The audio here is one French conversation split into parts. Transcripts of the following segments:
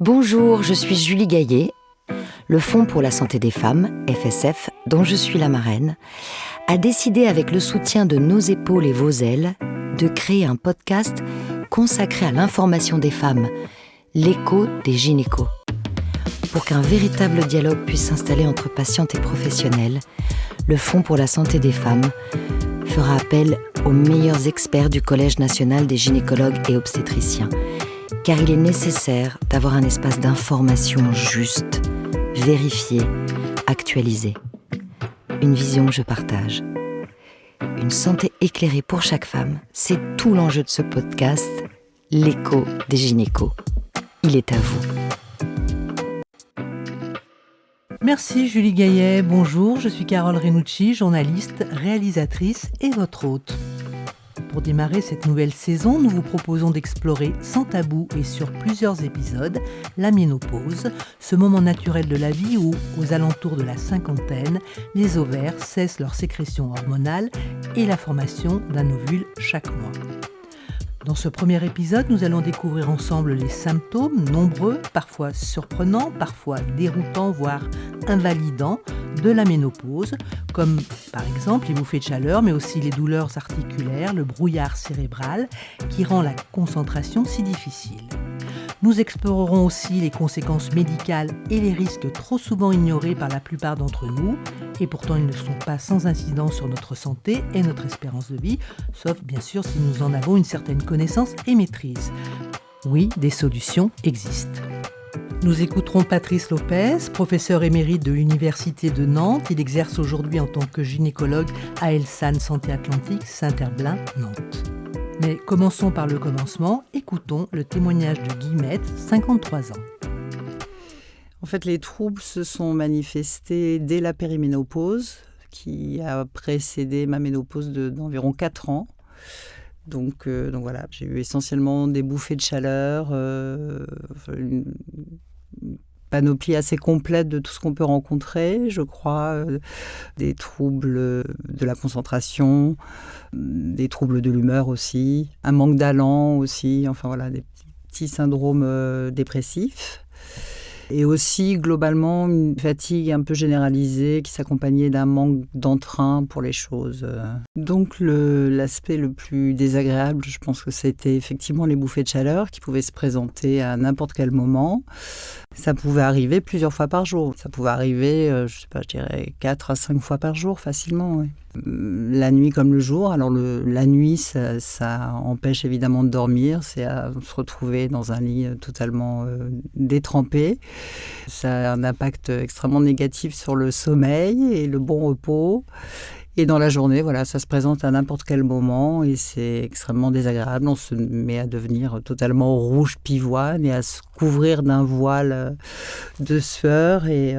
Bonjour, je suis Julie Gaillet. Le Fonds pour la santé des femmes, FSF, dont je suis la marraine, a décidé avec le soutien de Nos épaules et vos ailes de créer un podcast consacré à l'information des femmes, l'écho des gynécos. Pour qu'un véritable dialogue puisse s'installer entre patientes et professionnels, le Fonds pour la santé des femmes fera appel aux meilleurs experts du Collège national des gynécologues et obstétriciens, car il est nécessaire d'avoir un espace d'information juste, vérifié, actualisé. Une vision que je partage. Une santé éclairée pour chaque femme, c'est tout l'enjeu de ce podcast, l'écho des gynécos. Il est à vous. Merci Julie Gaillet, bonjour, je suis Carole Renucci, journaliste, réalisatrice et votre hôte. Pour démarrer cette nouvelle saison, nous vous proposons d'explorer sans tabou et sur plusieurs épisodes la ménopause, ce moment naturel de la vie où, aux alentours de la cinquantaine, les ovaires cessent leur sécrétion hormonale et la formation d'un ovule chaque mois. Dans ce premier épisode, nous allons découvrir ensemble les symptômes nombreux, parfois surprenants, parfois déroutants, voire invalidants, de la ménopause, comme par exemple les bouffées de chaleur, mais aussi les douleurs articulaires, le brouillard cérébral, qui rend la concentration si difficile. Nous explorerons aussi les conséquences médicales et les risques trop souvent ignorés par la plupart d'entre nous, et pourtant ils ne sont pas sans incidence sur notre santé et notre espérance de vie, sauf bien sûr si nous en avons une certaine connaissance et maîtrise. Oui, des solutions existent. Nous écouterons Patrice Lopez, professeur émérite de l'Université de Nantes. Il exerce aujourd'hui en tant que gynécologue à Elsan Santé Atlantique, Saint-Herblain, Nantes. Mais commençons par le commencement. Écoutons le témoignage de Guillemette, 53 ans. En fait, les troubles se sont manifestés dès la périménopause, qui a précédé ma ménopause d'environ 4 ans. Donc voilà, j'ai eu essentiellement des bouffées de chaleur, une panoplie assez complète de tout ce qu'on peut rencontrer, je crois, des troubles de la concentration, des troubles de l'humeur aussi, un manque d'allant aussi, enfin voilà, des petits syndromes dépressifs. Et aussi, globalement, une fatigue un peu généralisée qui s'accompagnait d'un manque d'entrain pour les choses. Donc, l'aspect le plus désagréable, je pense que c'était effectivement les bouffées de chaleur qui pouvaient se présenter à n'importe quel moment. Ça pouvait arriver plusieurs fois par jour. Ça pouvait arriver, je dirais 4 à 5 fois par jour facilement, oui. La nuit comme le jour. Alors la nuit, ça empêche évidemment de dormir. C'est à se retrouver dans un lit totalement détrempé. Ça a un impact extrêmement négatif sur le sommeil et le bon repos. Et dans la journée, voilà, ça se présente à n'importe quel moment et c'est extrêmement désagréable. On se met à devenir totalement rouge pivoine et à se couvrir d'un voile de sueur et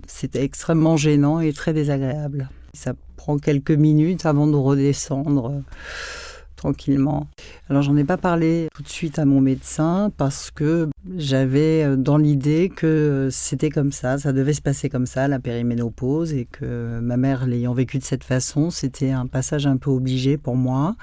c'était extrêmement gênant et très désagréable. Ça prend quelques minutes avant de redescendre tranquillement. Alors, j'en ai pas parlé tout de suite à mon médecin parce que j'avais dans l'idée que c'était comme ça devait se passer comme ça, la périménopause, et que ma mère l'ayant vécu de cette façon, c'était un passage un peu obligé pour moi.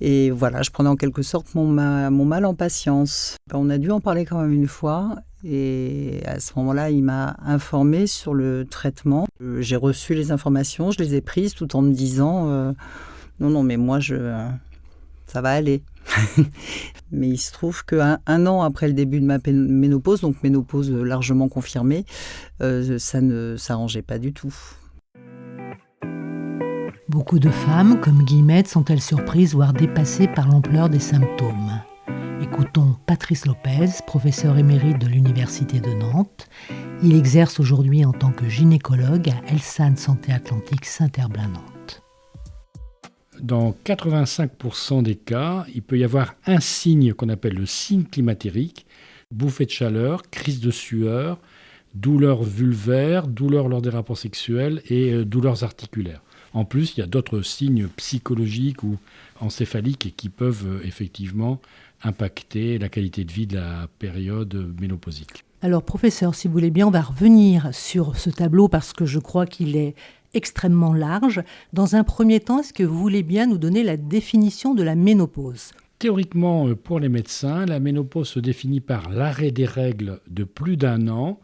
Et voilà, je prenais en quelque sorte mon mal en patience. On a dû en parler quand même une fois. Et à ce moment-là, il m'a informée sur le traitement. J'ai reçu les informations, je les ai prises tout en me disant non, mais moi, ça va aller. Mais il se trouve qu'un an après le début de ma ménopause, donc ménopause largement confirmée, ça ne s'arrangeait pas du tout. Beaucoup de femmes, comme Guillemette, sont-elles surprises, voire dépassées par l'ampleur des symptômes. Écoutons Patrice Lopez, professeur émérite de l'Université de Nantes. Il exerce aujourd'hui en tant que gynécologue à Elsan Santé Atlantique, Saint-Herblain, Nantes. Dans 85% des cas, il peut y avoir un signe qu'on appelle le signe climatérique, bouffée de chaleur, crise de sueur, douleurs vulvaires, douleurs lors des rapports sexuels et douleurs articulaires. En plus, il y a d'autres signes psychologiques ou encéphaliques qui peuvent effectivement impacter la qualité de vie de la période ménopausique. Alors, professeur, si vous voulez bien, on va revenir sur ce tableau parce que je crois qu'il est extrêmement large. Dans un premier temps, est-ce que vous voulez bien nous donner la définition de la ménopause ? théoriquement, pour les médecins, la ménopause se définit par l'arrêt des règles de plus d'1 an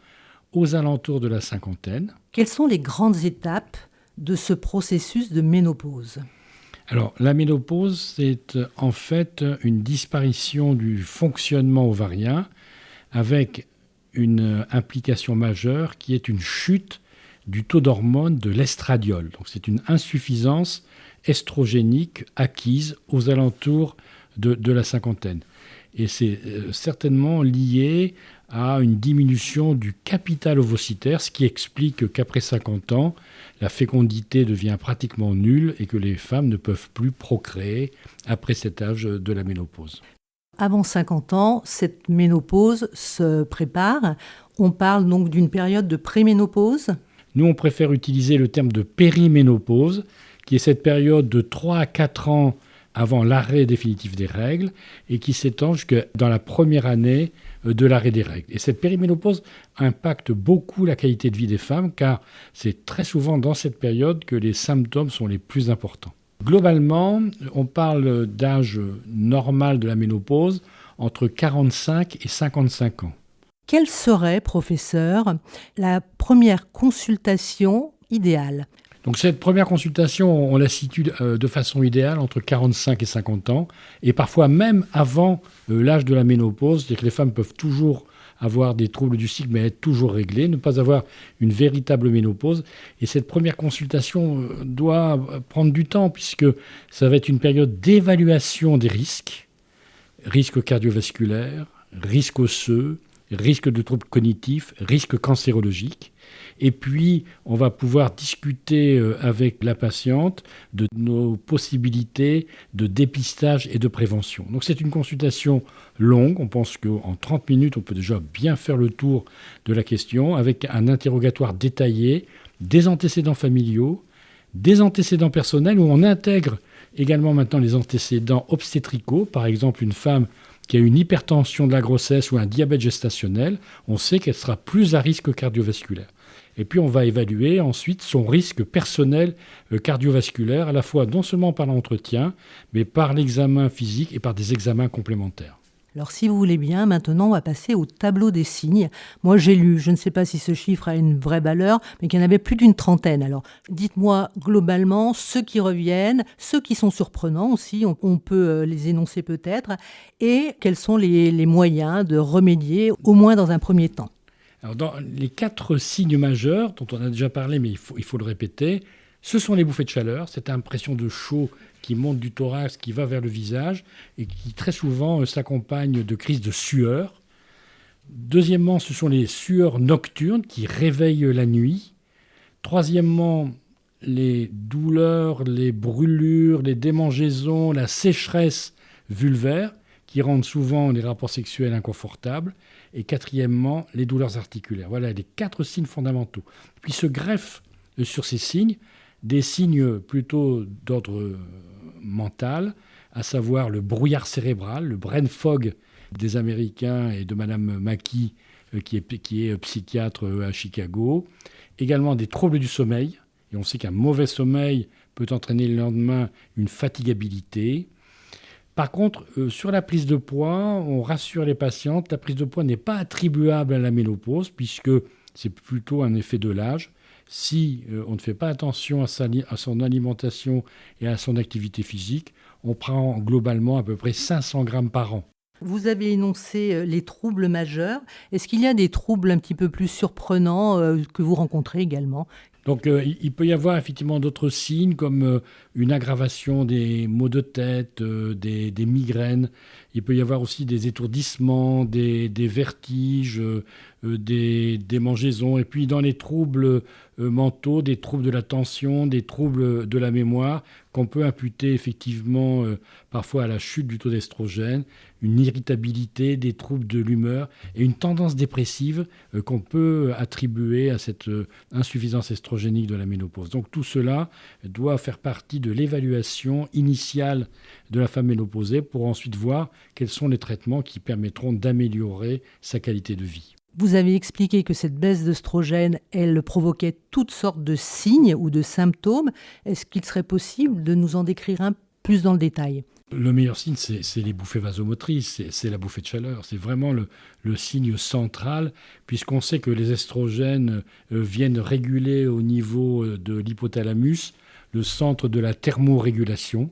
aux alentours de la cinquantaine. Quelles sont les grandes étapes de ce processus de ménopause ? Alors, la ménopause, c'est en fait une disparition du fonctionnement ovarien avec une implication majeure qui est une chute du taux d'hormone de l'estradiol. Donc, c'est une insuffisance estrogénique acquise aux alentours de la cinquantaine. Et c'est certainement lié à une diminution du capital ovocytaire, ce qui explique qu'après 50 ans, la fécondité devient pratiquement nulle et que les femmes ne peuvent plus procréer après cet âge de la ménopause. Avant 50 ans, cette ménopause se prépare. On parle donc d'une période de préménopause. Nous, on préfère utiliser le terme de périménopause, qui est cette période de 3 à 4 ans avant l'arrêt définitif des règles et qui s'étend jusque dans la première année de l'arrêt des règles. Et cette périménopause impacte beaucoup la qualité de vie des femmes car c'est très souvent dans cette période que les symptômes sont les plus importants. Globalement, on parle d'âge normal de la ménopause entre 45 et 55 ans. Quelle serait, professeur, la première consultation idéale ? Donc cette première consultation, on la situe de façon idéale entre 45 et 50 ans, et parfois même avant l'âge de la ménopause, c'est-à-dire que les femmes peuvent toujours avoir des troubles du cycle, mais être toujours réglées, ne pas avoir une véritable ménopause. Et cette première consultation doit prendre du temps, puisque ça va être une période d'évaluation des risques cardiovasculaires, risques osseux, risques de troubles cognitifs, risques cancérologiques. Et puis, on va pouvoir discuter avec la patiente de nos possibilités de dépistage et de prévention. Donc, c'est une consultation longue. On pense qu'en 30 minutes, on peut déjà bien faire le tour de la question avec un interrogatoire détaillé, des antécédents familiaux, des antécédents personnels où on intègre également maintenant les antécédents obstétricaux. Par exemple, une femme qui a une hypertension de la grossesse ou un diabète gestationnel, on sait qu'elle sera plus à risque cardiovasculaire. Et puis, on va évaluer ensuite son risque personnel cardiovasculaire, à la fois non seulement par l'entretien, mais par l'examen physique et par des examens complémentaires. Alors, si vous voulez bien, maintenant, on va passer au tableau des signes. Moi, j'ai lu, je ne sais pas si ce chiffre a une vraie valeur, mais qu'il y en avait plus d'une trentaine. Alors, dites-moi globalement ceux qui reviennent, ceux qui sont surprenants aussi, on peut les énoncer peut-être, et quels sont les moyens de remédier, au moins dans un premier temps. Alors, dans les 4 signes majeurs, dont on a déjà parlé, mais il faut le répéter, ce sont les bouffées de chaleur, cette impression de chaud qui monte du thorax, qui va vers le visage et qui très souvent s'accompagne de crises de sueur. Deuxièmement, ce sont les sueurs nocturnes qui réveillent la nuit. Troisièmement, les douleurs, les brûlures, les démangeaisons, la sécheresse vulvaire qui rendent souvent les rapports sexuels inconfortables. Et quatrièmement, les douleurs articulaires. Voilà les 4 signes fondamentaux. Puis se greffent sur ces signes des signes plutôt d'ordre mental, à savoir le brouillard cérébral, le brain fog des Américains et de Madame Mackey, qui est psychiatre à Chicago. Également des troubles du sommeil. Et on sait qu'un mauvais sommeil peut entraîner le lendemain une fatigabilité. Par contre, sur la prise de poids, on rassure les patientes, la prise de poids n'est pas attribuable à la ménopause, puisque c'est plutôt un effet de l'âge. Si on ne fait pas attention à son alimentation et à son activité physique, on prend globalement à peu près 500 grammes par an. Vous avez énoncé les troubles majeurs. Est-ce qu'il y a des troubles un petit peu plus surprenants que vous rencontrez également ? Donc il peut y avoir effectivement d'autres signes comme une aggravation des maux de tête, des migraines. Il peut y avoir aussi des étourdissements, des vertiges, des démangeaisons. Et puis dans les troubles mentaux, des troubles de l'attention, des troubles de la mémoire qu'on peut imputer effectivement parfois à la chute du taux d'estrogène, une irritabilité, des troubles de l'humeur et une tendance dépressive qu'on peut attribuer à cette insuffisance estrogénique de la ménopause. Donc tout cela doit faire partie de l'évaluation initiale de la femme ménopausée pour ensuite voir quels sont les traitements qui permettront d'améliorer sa qualité de vie. Vous avez expliqué que cette baisse d'œstrogène, elle provoquait toutes sortes de signes ou de symptômes. Est-ce qu'il serait possible de nous en décrire un plus dans le détail ? Le meilleur signe, c'est les bouffées vasomotrices, c'est la bouffée de chaleur. C'est vraiment le signe central, puisqu'on sait que les estrogènes viennent réguler au niveau de l'hypothalamus le centre de la thermorégulation.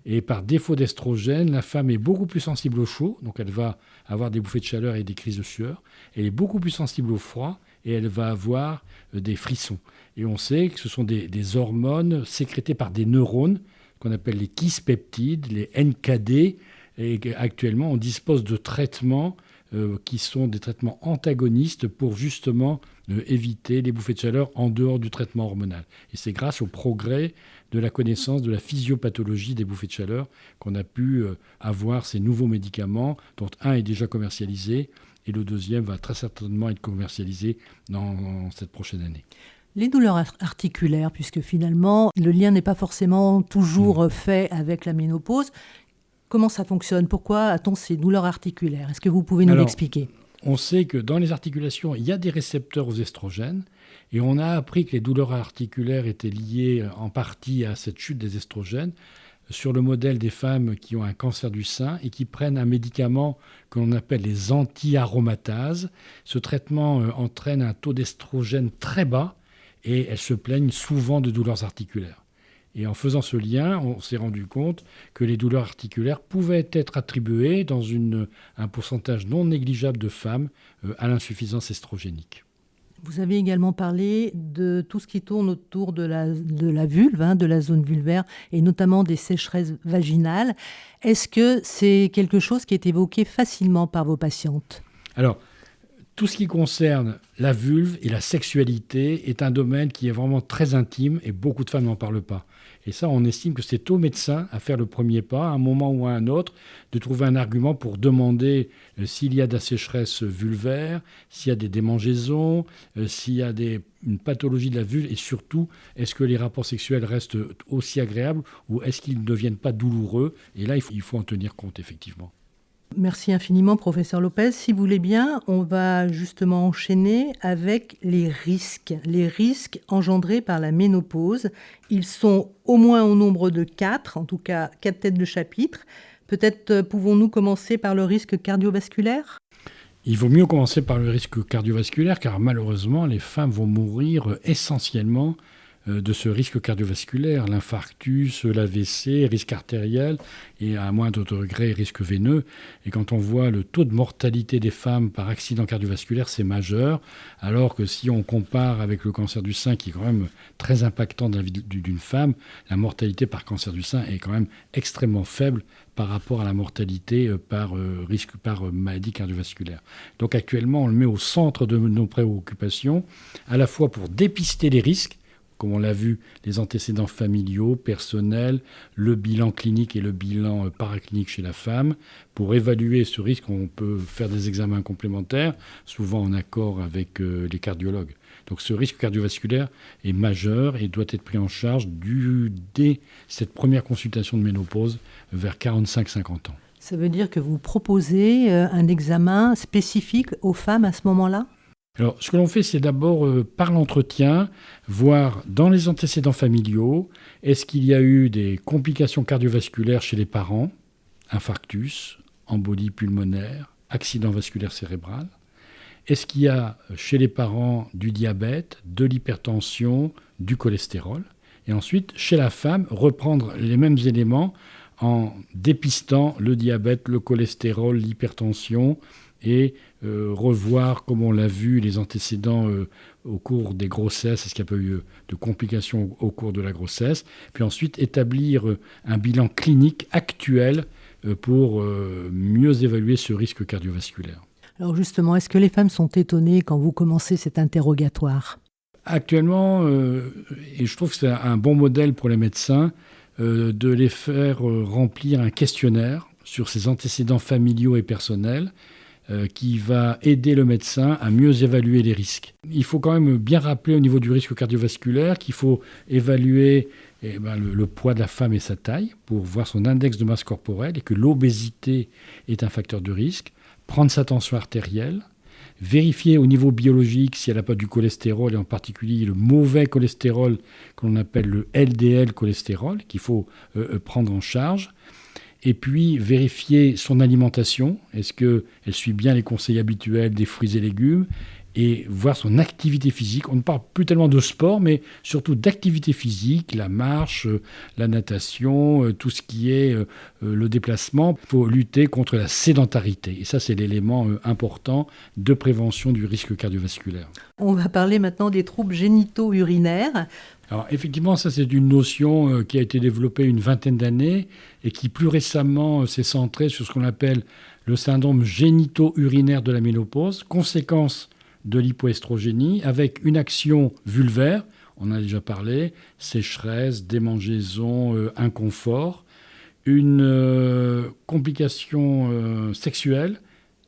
Et par défaut d'estrogène, la femme est beaucoup plus sensible au chaud, donc elle va avoir des bouffées de chaleur et des crises de sueur. Elle est beaucoup plus sensible au froid et elle va avoir des frissons. Et on sait que ce sont des hormones sécrétées par des neurones qu'on appelle les kispeptides, les NKD. Et actuellement, on dispose de traitements qui sont des traitements antagonistes pour justement éviter les bouffées de chaleur en dehors du traitement hormonal. Et c'est grâce au progrès de la connaissance de la physiopathologie des bouffées de chaleur qu'on a pu avoir ces nouveaux médicaments, dont un est déjà commercialisé et le deuxième va très certainement être commercialisé dans cette prochaine année. Les douleurs articulaires, puisque finalement, le lien n'est pas forcément toujours fait avec la ménopause. Comment ça fonctionne? Pourquoi a-t-on ces douleurs articulaires? Est-ce que vous pouvez nous l'expliquer? On sait que dans les articulations, il y a des récepteurs aux estrogènes et on a appris que les douleurs articulaires étaient liées en partie à cette chute des estrogènes sur le modèle des femmes qui ont un cancer du sein et qui prennent un médicament que l'on appelle les anti-aromatases. Ce traitement entraîne un taux d'estrogène très bas et elles se plaignent souvent de douleurs articulaires. Et en faisant ce lien, on s'est rendu compte que les douleurs articulaires pouvaient être attribuées dans un pourcentage non négligeable de femmes à l'insuffisance estrogénique. Vous avez également parlé de tout ce qui tourne autour de la vulve, de la zone vulvaire, et notamment des sécheresses vaginales. Est-ce que c'est quelque chose qui est évoqué facilement par vos patientes? Alors, tout ce qui concerne la vulve et la sexualité est un domaine qui est vraiment très intime et beaucoup de femmes n'en parlent pas. Et ça, on estime que c'est au médecin à faire le premier pas, à un moment ou à un autre, de trouver un argument pour demander s'il y a de la sécheresse vulvaire, s'il y a des démangeaisons, s'il y a une pathologie de la vulve et surtout, est-ce que les rapports sexuels restent aussi agréables ou est-ce qu'ils ne deviennent pas douloureux? Et là, il faut en tenir compte, effectivement. Merci infiniment, professeur Lopez. Si vous voulez bien, on va justement enchaîner avec les risques. Les risques engendrés par la ménopause. Ils sont au moins au nombre de 4, en tout cas 4 têtes de chapitre. Peut-être pouvons-nous commencer par le risque cardiovasculaire ? Il vaut mieux commencer par le risque cardiovasculaire car malheureusement, les femmes vont mourir essentiellement de ce risque cardiovasculaire, l'infarctus, l'AVC, risque artériel et à moindre degré risque veineux. Et quand on voit le taux de mortalité des femmes par accident cardiovasculaire, c'est majeur, alors que si on compare avec le cancer du sein, qui est quand même très impactant dans la vie d'une femme, la mortalité par cancer du sein est quand même extrêmement faible par rapport à la mortalité par maladie cardiovasculaire. Donc actuellement, on le met au centre de nos préoccupations, à la fois pour dépister les risques, comme on l'a vu, les antécédents familiaux, personnels, le bilan clinique et le bilan paraclinique chez la femme. Pour évaluer ce risque, on peut faire des examens complémentaires, souvent en accord avec les cardiologues. Donc ce risque cardiovasculaire est majeur et doit être pris en charge dès cette première consultation de ménopause vers 45-50 ans. Ça veut dire que vous proposez un examen spécifique aux femmes à ce moment-là ? Alors, ce que l'on fait, c'est d'abord, par l'entretien, voir dans les antécédents familiaux, est-ce qu'il y a eu des complications cardiovasculaires chez les parents, infarctus, embolie pulmonaire, accident vasculaire cérébral. Est-ce qu'il y a chez les parents du diabète, de l'hypertension, du cholestérol? Et ensuite, chez la femme, reprendre les mêmes éléments en dépistant le diabète, le cholestérol, l'hypertension et revoir, comme on l'a vu, les antécédents au cours des grossesses, est-ce qu'il n'y a pas eu de complications au cours de la grossesse, puis ensuite établir un bilan clinique actuel pour mieux évaluer ce risque cardiovasculaire. Alors justement, est-ce que les femmes sont étonnées quand vous commencez cet interrogatoire ? Actuellement, et je trouve que c'est un bon modèle pour les médecins, de les faire remplir un questionnaire sur ses antécédents familiaux et personnels, qui va aider le médecin à mieux évaluer les risques. Il faut quand même bien rappeler au niveau du risque cardiovasculaire qu'il faut évaluer le poids de la femme et sa taille pour voir son index de masse corporelle et que l'obésité est un facteur de risque, prendre sa tension artérielle, vérifier au niveau biologique si elle n'a pas du cholestérol et en particulier le mauvais cholestérol que l'on appelle le LDL cholestérol qu'il faut prendre en charge. Et puis, vérifier son alimentation. Est-ce qu'elle suit bien les conseils habituels des fruits et légumes ? Et voir son activité physique. On ne parle plus tellement de sport, mais surtout d'activité physique, la marche, la natation, tout ce qui est le déplacement. Il faut lutter contre la sédentarité. Et ça, c'est l'élément important de prévention du risque cardiovasculaire. On va parler maintenant des troubles génito-urinaires. Alors effectivement, ça c'est une notion qui a été développée une vingtaine d'années et qui plus récemment s'est centrée sur ce qu'on appelle le syndrome génito-urinaire de la ménopause, conséquence de l'hypoestrogénie, avec une action vulvaire, on en a déjà parlé, sécheresse, démangeaison, inconfort, une complication sexuelle,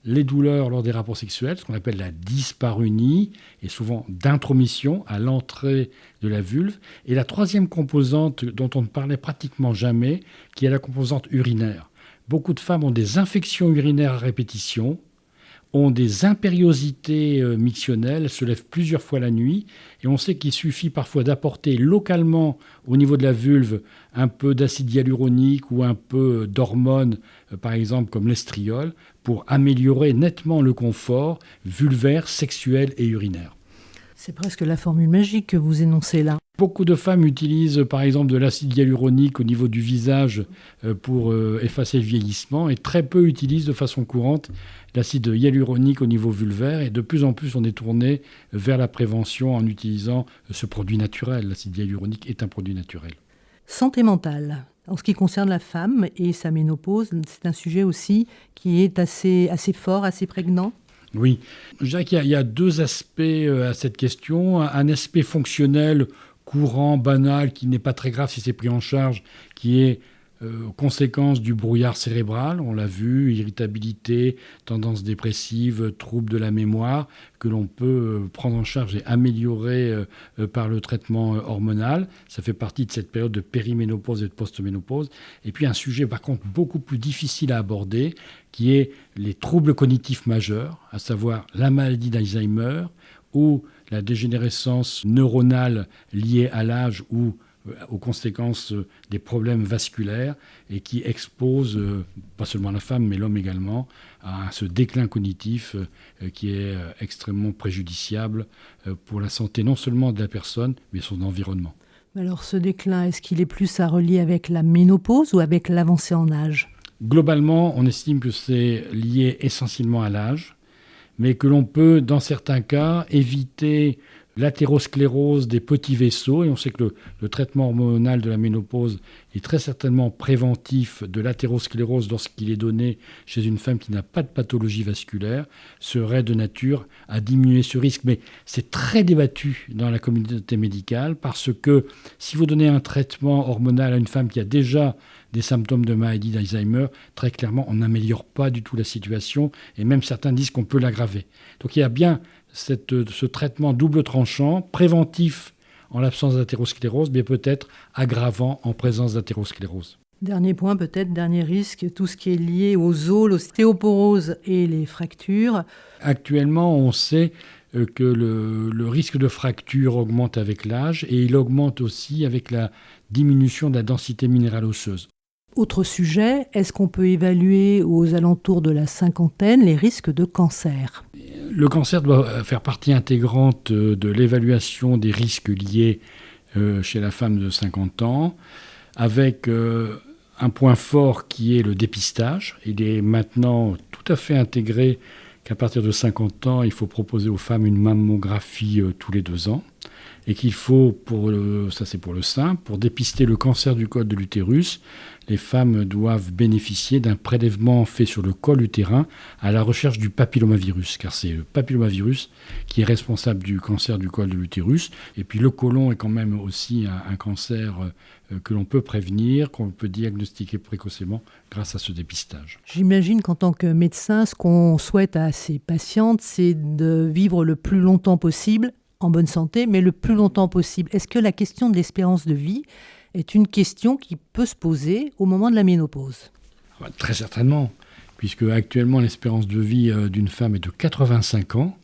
les douleurs lors des rapports sexuels, ce qu'on appelle la dysparunie, et souvent d'intromission à l'entrée de la vulve. Et la troisième composante dont on ne parlait pratiquement jamais, qui est la composante urinaire. Beaucoup de femmes ont des infections urinaires à répétition, ont des impériosités mictionnelles, se lèvent plusieurs fois la nuit, et on sait qu'il suffit parfois d'apporter localement au niveau de la vulve un peu d'acide hyaluronique ou un peu d'hormones, par exemple comme l'estriol, pour améliorer nettement le confort vulvaire, sexuel et urinaire. C'est presque la formule magique que vous énoncez là. Beaucoup de femmes utilisent par exemple de l'acide hyaluronique au niveau du visage pour effacer le vieillissement et très peu utilisent de façon courante l'acide hyaluronique au niveau vulvaire et de plus en plus on est tourné vers la prévention en utilisant ce produit naturel. L'acide hyaluronique est un produit naturel. Santé mentale. En ce qui concerne la femme et sa ménopause, c'est un sujet aussi qui est assez fort, assez prégnant. Oui, je dirais qu'il y a deux aspects à cette question. Un aspect fonctionnel, courant, banal, qui n'est pas très grave si c'est pris en charge, qui est conséquence du brouillard cérébral, on l'a vu, irritabilité, tendance dépressive, troubles de la mémoire, que l'on peut prendre en charge et améliorer par le traitement hormonal. Ça fait partie de cette période de périménopause et de postménopause. Et puis un sujet par contre beaucoup plus difficile à aborder, qui est les troubles cognitifs majeurs, à savoir la maladie d'Alzheimer ou la dégénérescence neuronale liée à l'âge ou aux conséquences des problèmes vasculaires et qui expose, pas seulement la femme, mais l'homme également, à ce déclin cognitif qui est extrêmement préjudiciable pour la santé non seulement de la personne, mais son environnement. Alors ce déclin, est-ce qu'il est plus à relier avec la ménopause ou avec l'avancée en âge ? Globalement, on estime que c'est lié essentiellement à l'âge, mais que l'on peut, dans certains cas, éviter l'athérosclérose des petits vaisseaux, et on sait que le traitement hormonal de la ménopause est très certainement préventif de l'athérosclérose lorsqu'il est donné chez une femme qui n'a pas de pathologie vasculaire, serait de nature à diminuer ce risque. Mais c'est très débattu dans la communauté médicale parce que si vous donnez un traitement hormonal à une femme qui a déjà des symptômes de maladie d'Alzheimer, très clairement, on n'améliore pas du tout la situation et même certains disent qu'on peut l'aggraver. Donc il y a bien ce traitement double tranchant, préventif en l'absence d'athérosclérose, mais peut-être aggravant en présence d'athérosclérose. Dernier point peut-être, dernier risque, tout ce qui est lié aux os, l'ostéoporose et les fractures. Actuellement, on sait que le risque de fracture augmente avec l'âge et il augmente aussi avec la diminution de la densité minérale osseuse. Autre sujet, est-ce qu'on peut évaluer aux alentours de la cinquantaine les risques de cancer ? Le cancer doit faire partie intégrante de l'évaluation des risques liés chez la femme de 50 ans, avec un point fort qui est le dépistage. Il est maintenant tout à fait intégré qu'à partir de 50 ans, il faut proposer aux femmes une mammographie tous les 2 ans. Et qu'il faut, ça c'est pour le sein, pour dépister le cancer du col de l'utérus, les femmes doivent bénéficier d'un prélèvement fait sur le col utérin à la recherche du papillomavirus, car c'est le papillomavirus qui est responsable du cancer du col de l'utérus. Et puis le côlon est quand même aussi un cancer que l'on peut prévenir, qu'on peut diagnostiquer précocement grâce à ce dépistage. J'imagine qu'en tant que médecin, ce qu'on souhaite à ces patientes, c'est de vivre le plus longtemps possible, en bonne santé, mais le plus longtemps possible. Est-ce que la question de l'espérance de vie est une question qui peut se poser au moment de la ménopause ? Très certainement, puisque actuellement l'espérance de vie d'une femme est de 85 ans,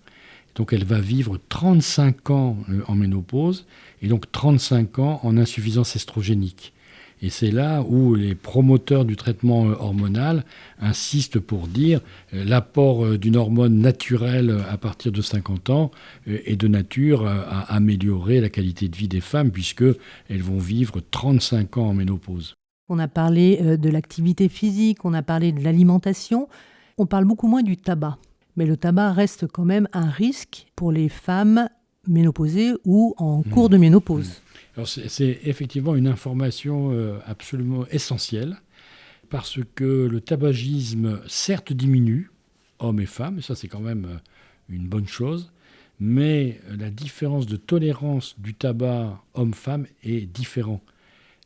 donc elle va vivre 35 ans en ménopause, et donc 35 ans en insuffisance estrogénique. Et c'est là où les promoteurs du traitement hormonal insistent pour dire l'apport d'une hormone naturelle à partir de 50 ans est de nature à améliorer la qualité de vie des femmes puisqu'elles vont vivre 35 ans en ménopause. On a parlé de l'activité physique, on a parlé de l'alimentation, on parle beaucoup moins du tabac. Mais le tabac reste quand même un risque pour les femmes ménopausées ou en cours de ménopause. Alors c'est effectivement une information absolument essentielle parce que le tabagisme certes diminue, hommes et femmes, et ça c'est quand même une bonne chose, mais la différence de tolérance du tabac homme-femme est différente.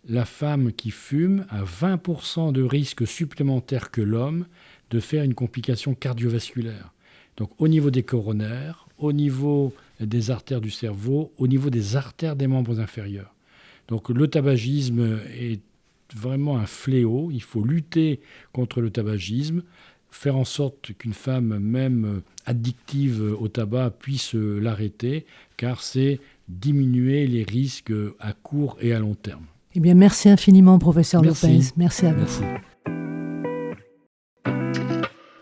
La femme qui fume a 20% de risque supplémentaire que l'homme de faire une complication cardiovasculaire. Donc au niveau des coronaires, au niveau des artères du cerveau, au niveau des artères des membres inférieurs. Donc le tabagisme est vraiment un fléau. Il faut lutter contre le tabagisme, faire en sorte qu'une femme, même addictive au tabac, puisse l'arrêter, car c'est diminuer les risques à court et à long terme. Eh bien, merci infiniment, professeur Merci. Lopez. Merci à vous. Merci.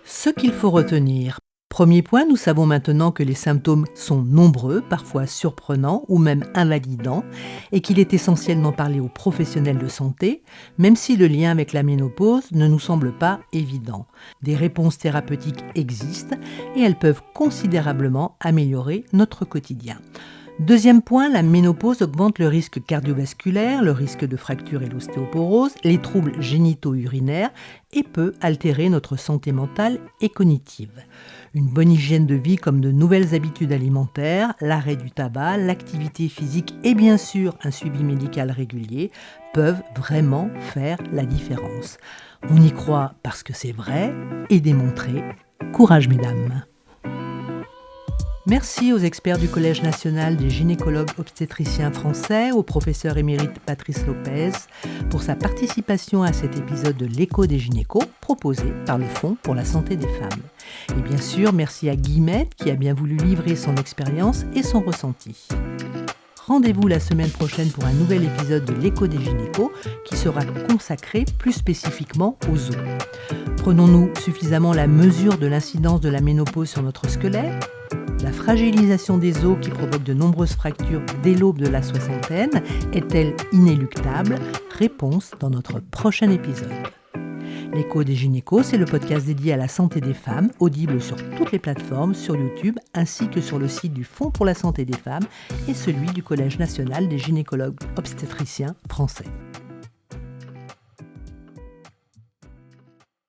Ce qu'il faut retenir. Premier point, nous savons maintenant que les symptômes sont nombreux, parfois surprenants ou même invalidants, et qu'il est essentiel d'en parler aux professionnels de santé, même si le lien avec la ménopause ne nous semble pas évident. Des réponses thérapeutiques existent et elles peuvent considérablement améliorer notre quotidien. Deuxième point, la ménopause augmente le risque cardiovasculaire, le risque de fracture et l'ostéoporose, les troubles génito-urinaires et peut altérer notre santé mentale et cognitive. Une bonne hygiène de vie comme de nouvelles habitudes alimentaires, l'arrêt du tabac, l'activité physique et bien sûr un suivi médical régulier peuvent vraiment faire la différence. On y croit parce que c'est vrai et démontré. Courage mesdames! Merci aux experts du Collège national des gynécologues obstétriciens français, au professeur émérite Patrice Lopez, pour sa participation à cet épisode de l'Écho des gynécos, proposé par le Fonds pour la santé des femmes. Et bien sûr, merci à Guillemette qui a bien voulu livrer son expérience et son ressenti. Rendez-vous la semaine prochaine pour un nouvel épisode de l'Écho des gynécos qui sera consacré plus spécifiquement aux os. Prenons-nous suffisamment la mesure de l'incidence de la ménopause sur notre squelette ? La fragilisation des os qui provoque de nombreuses fractures dès l'aube de la soixantaine est-elle inéluctable ? Réponse dans notre prochain épisode. L'Écho des gynécos, c'est le podcast dédié à la santé des femmes, audible sur toutes les plateformes, sur YouTube, ainsi que sur le site du Fonds pour la santé des femmes et celui du Collège national des gynécologues obstétriciens français.